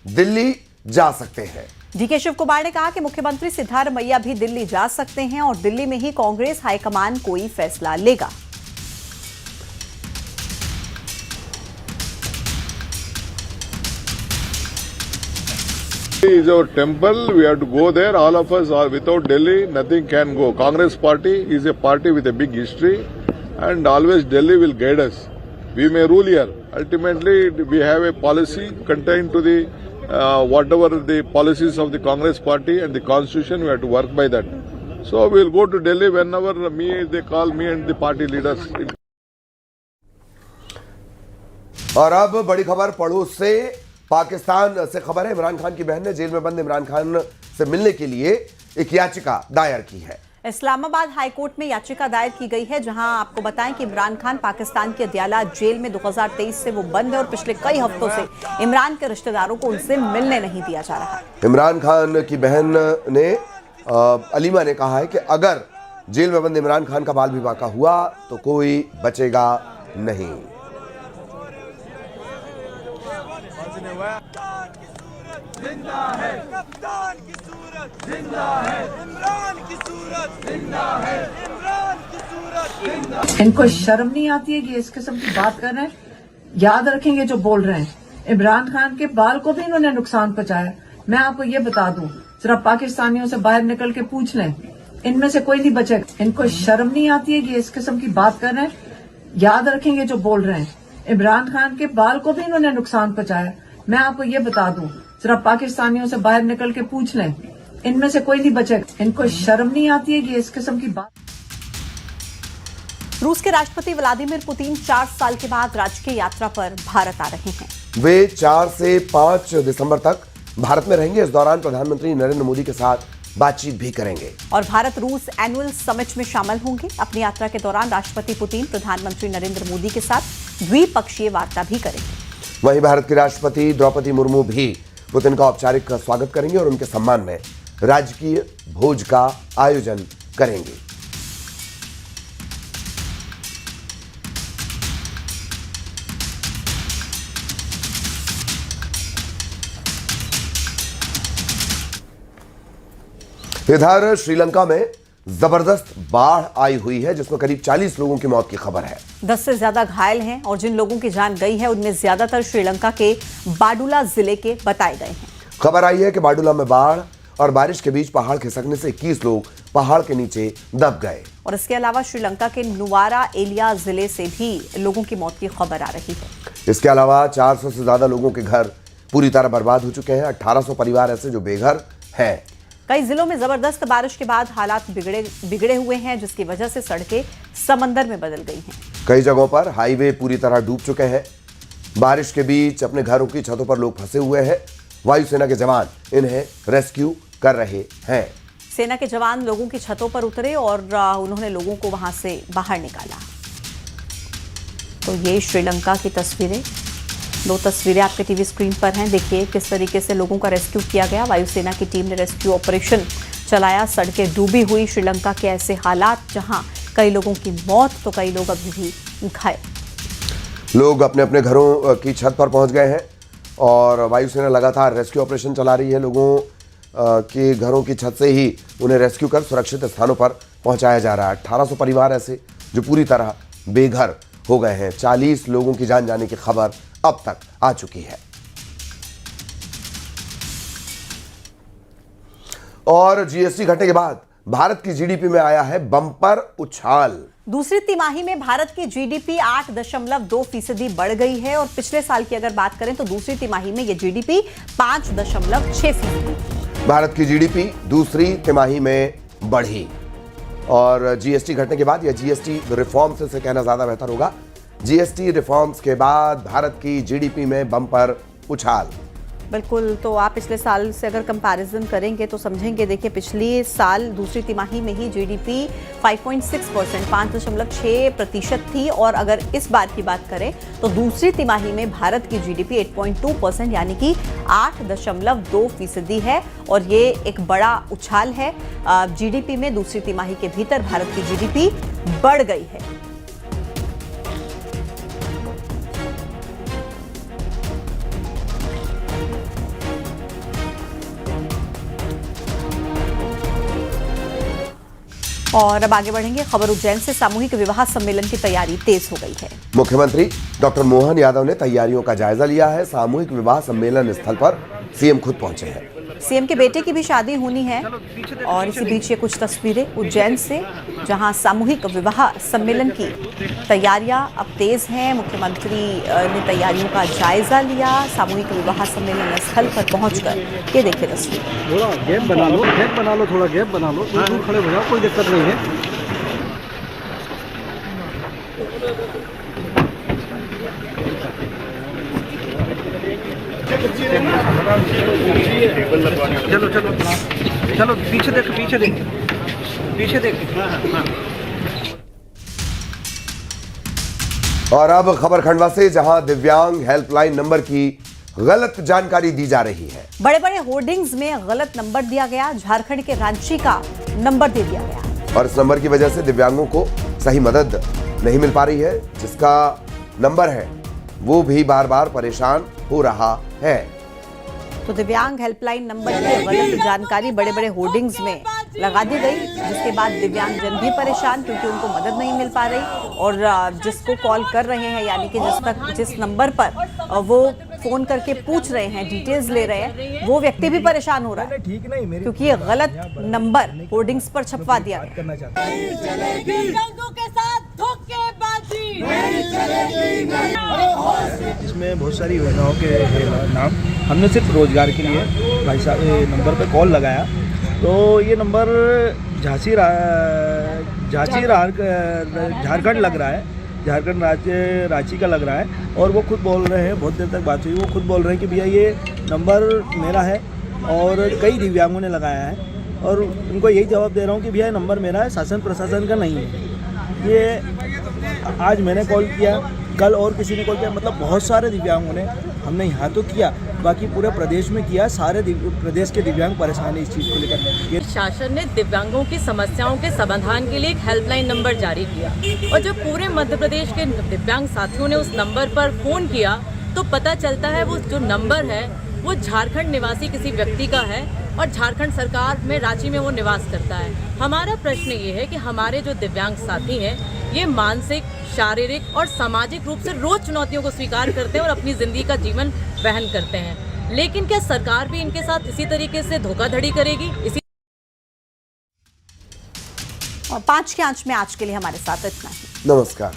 दिल्ली जा सकते हैं। डीके शिव कुमार ने कहा कि मुख्यमंत्री सिद्धारमैया भी दिल्ली जा सकते हैं और दिल्ली में ही कांग्रेस हाईकमान कोई फैसला लेगा। is our temple. We have to go there. All of us are without Delhi. Nothing can go. Congress party is a party with a big history, and always Delhi will guide us. We may rule here. Ultimately, we have a policy contained to the whatever the policies of the Congress party and the constitution. We have to work by that. So we will go to Delhi whenever they call me and the party leaders. और अब बड़ी खबर पड़ोस से पाकिस्तान से खबर है। इमरान खान की बहन ने जेल में बंद इमरान खान से मिलने के लिए एक याचिका दायर की है। इस्लामाबाद हाईकोर्ट में याचिका दायर की गई है, जहां आपको बताएं कि इमरान खान पाकिस्तान की अदयाला जेल में 2023 से वो बंद है और पिछले कई हफ्तों से इमरान के रिश्तेदारों को उनसे मिलने नहीं दिया जा रहा। इमरान खान की बहन ने अलीमा ने कहा है कि अगर जेल में बंद इमरान खान का बाल विवाह का हुआ तो कोई बचेगा नहीं। जिंदा है कप्तान की सूरत, जिंदा है इमरान की सूरत, जिंदा है इमरान की सूरत, जिंदा। इनको शर्म नहीं आती है कि इस किस्म की बात कर रहे हैं? याद रखेंगे जो बोल रहे हैं। इमरान खान के बाल को भी इन्होंने नुकसान पहुंचाया। मैं आपको ये बता दूं, जरा पाकिस्तानियों से बाहर निकल के पूछ लें, इनमें से कोई नहीं बचेगा। इनको शर्म नहीं आती है कि इस किस्म की बात कर रहे हैं? याद रखेंगे जो बोल रहे हैं। इमरान खान के बाल को भी इन्होंने नुकसान पहुंचाया। मैं आपको ये बता दूं, जरा पाकिस्तानियों से बाहर निकल के पूछ लें, इनमें से कोई नहीं बचेगा। इनको शर्म नहीं आती है कि इस किस्म की बात। रूस के राष्ट्रपति व्लादिमीर पुतिन 4 साल के बाद राजकीय यात्रा पर भारत आ रहे हैं। वे 4 से 5 दिसंबर तक भारत में रहेंगे। इस दौरान प्रधानमंत्री नरेंद्र मोदी के साथ बातचीत भी करेंगे और भारत रूस एनुअल समिट में शामिल होंगे। अपनी यात्रा के दौरान राष्ट्रपति पुतिन प्रधानमंत्री नरेंद्र मोदी के साथ द्विपक्षीय वार्ता भी करेंगे। वहीं भारत की राष्ट्रपति द्रौपदी मुर्मू भी पुतिन का औपचारिक स्वागत करेंगे और उनके सम्मान में राजकीय भोज का आयोजन करेंगे। इधर श्रीलंका में जबरदस्त बाढ़ आई हुई है, जिसमें करीब 40 लोगों की मौत की खबर है। 10 से ज्यादा घायल हैं और जिन लोगों की जान गई है उनमें ज्यादातर श्रीलंका के बाडुला जिले के बताए गए हैं। खबर आई है कि बाडुला में बाढ़ और बारिश के बीच पहाड़ खिसकने से 21 लोग पहाड़ के नीचे दब गए। और इसके अलावा श्रीलंका के नुवारा एलिया जिले से भी लोगों की मौत की खबर आ रही है। इसके अलावा 400 से ज्यादा लोगों के घर पूरी तरह बर्बाद हो चुके हैं। 1800 परिवार ऐसे जो बेघर हैं। कई जिलों में जबरदस्त बारिश के बाद हालात बिगड़े हुए हैं, जिसकी वजह से सड़कें समंदर में बदल गई हैं। कई जगहों पर हाईवे पूरी तरह डूब चुके हैं। बारिश के बीच अपने घरों की छतों पर लोग फंसे हुए हैं। वायुसेना के जवान इन्हें रेस्क्यू कर रहे हैं। सेना के जवान लोगों की छतों पर उतरे और उन्होंने लोगों को वहां से बाहर निकाला। तो ये श्रीलंका की तस्वीरें, 2 तस्वीरें आपके टीवी स्क्रीन पर हैं। देखिए किस तरीके से लोगों का रेस्क्यू किया गया। वायुसेना की टीम ने रेस्क्यू ऑपरेशन चलाया। सड़कें डूबी हुई श्रीलंका के ऐसे हालात जहां कई लोगों की मौत तो कई लोग अभी भी घायल। लोग अपने अपने घरों की छत पर पहुंच गए हैं और वायुसेना लगातार रेस्क्यू ऑपरेशन चला रही है। लोगों के घरों की छत से ही उन्हें रेस्क्यू कर सुरक्षित स्थानों पर पहुंचाया जा रहा है। 1800 परिवार ऐसे जो पूरी तरह बेघर हो गए हैं। 40 लोगों की जान जाने की खबर अब तक आ चुकी है। और जीएसटी घटने के बाद भारत की जीडीपी में आया है बम्पर उछाल। दूसरी तिमाही में भारत की जीडीपी 8.2% बढ़ गई है और पिछले साल की अगर बात करें तो दूसरी तिमाही में यह जीडीपी 5.6%। भारत की जीडीपी दूसरी तिमाही में बढ़ी और जीएसटी घटने के बाद या जीएसटी रिफॉर्म्स से कहना ज्यादा बेहतर होगा। जीएसटी रिफॉर्म्स के बाद भारत की जीडीपी में बम्पर उछाल। बिल्कुल, तो आप पिछले साल से अगर कंपैरिजन करेंगे तो समझेंगे। देखिए पिछले साल दूसरी तिमाही में ही जीडीपी 5.6% 5.6% थी और अगर इस बार की बात करें तो दूसरी तिमाही में भारत की जीडीपी 8.2% यानी कि 8.2% है और ये एक बड़ा उछाल है। जीडीपी में दूसरी तिमाही के भीतर भारत की जीडीपी बढ़ गई है। और अब आगे बढ़ेंगे। खबर उज्जैन से। सामूहिक विवाह सम्मेलन की तैयारी तेज हो गई है। मुख्यमंत्री डॉक्टर मोहन यादव ने तैयारियों का जायजा लिया है। सामूहिक विवाह सम्मेलन स्थल पर सीएम खुद पहुंचे हैं। सीएम के बेटे की भी शादी होनी है और इसी बीच ये कुछ तस्वीरें उज्जैन से, जहां सामूहिक विवाह सम्मेलन की तैयारियां अब तेज हैं। मुख्यमंत्री ने तैयारियों का जायजा लिया। सामूहिक विवाह सम्मेलन स्थल पर पहुंचकर ये देखिए तस्वीर। थोड़ा गैप बना लो, थोड़ा गैप बना लो, दूर खड़े हो जाओ, कोई दिक्कत नहीं है। चलो चलो चलो, पीछे देख, पीछे देख, पीछे देख। और अब खबर खंडवा से, जहां दिव्यांग हेल्पलाइन नंबर की गलत जानकारी दी जा रही है। बड़े बड़े होर्डिंग्स में गलत नंबर दिया गया। झारखंड के रांची का नंबर दे दिया गया और इस नंबर की वजह से दिव्यांगों को सही मदद नहीं मिल पा रही है। जिसका नंबर है वो भी बार बार परेशान हो रहा है। तो दिव्यांग हेल्पलाइन नंबर की गलत जानकारी बड़े बड़े होर्डिंग्स में लगा दी गई, जिसके बाद दिव्यांगजन भी परेशान, क्योंकि उनको मदद नहीं मिल पा रही। और जिसको कॉल कर रहे हैं, यानी कि जिस नंबर पर वो फोन करके पूछ रहे हैं, डिटेल्स ले रहे हैं, वो व्यक्ति भी परेशान हो रहा है, क्योंकि ये गलत नंबर होर्डिंग्स पर छपवा दिया गया। इसमें बहुत सारी योजनाओं के नाम, हमने सिर्फ रोजगार के लिए भाई साहब नंबर पे कॉल लगाया, तो ये नंबर झारखंड लग रहा है, झारखंड राज्य रांची का लग रहा है। और वो खुद बोल रहे हैं, बहुत देर तक बात हुई, वो खुद बोल रहे हैं कि भैया ये नंबर मेरा है और कई दिव्यांगों ने लगाया है। और उनको यही जवाब दे रहा हूँ कि भैया नंबर मेरा है, शासन प्रशासन का नहीं है। ये आज मैंने कॉल किया, कल और किसी ने कॉल किया, मतलब बहुत सारे दिव्यांगों ने, हमने यहाँ तो किया, बाकी पूरे प्रदेश में किया। सारे प्रदेश के दिव्यांग परेशान है इस चीज़ को लेकर। शासन ने दिव्यांगों की समस्याओं के समाधान के लिए एक हेल्पलाइन नंबर जारी किया और जब पूरे मध्य प्रदेश के दिव्यांग साथियों ने उस नंबर पर फ़ोन किया तो पता चलता है वो जो नंबर है वो झारखंड निवासी किसी व्यक्ति का है और झारखंड सरकार में रांची में वो निवास करता है। हमारा प्रश्न ये है कि हमारे जो दिव्यांग साथी हैं ये मानसिक, शारीरिक और सामाजिक रूप से रोज चुनौतियों को स्वीकार करते हैं और अपनी ज़िंदगी का जीवन वहन करते हैं, लेकिन क्या सरकार भी इनके साथ इसी तरीके से धोखाधड़ी करेगी? इसी 5 की आंच में आज के लिए हमारे साथ इतना ही। नमस्कार।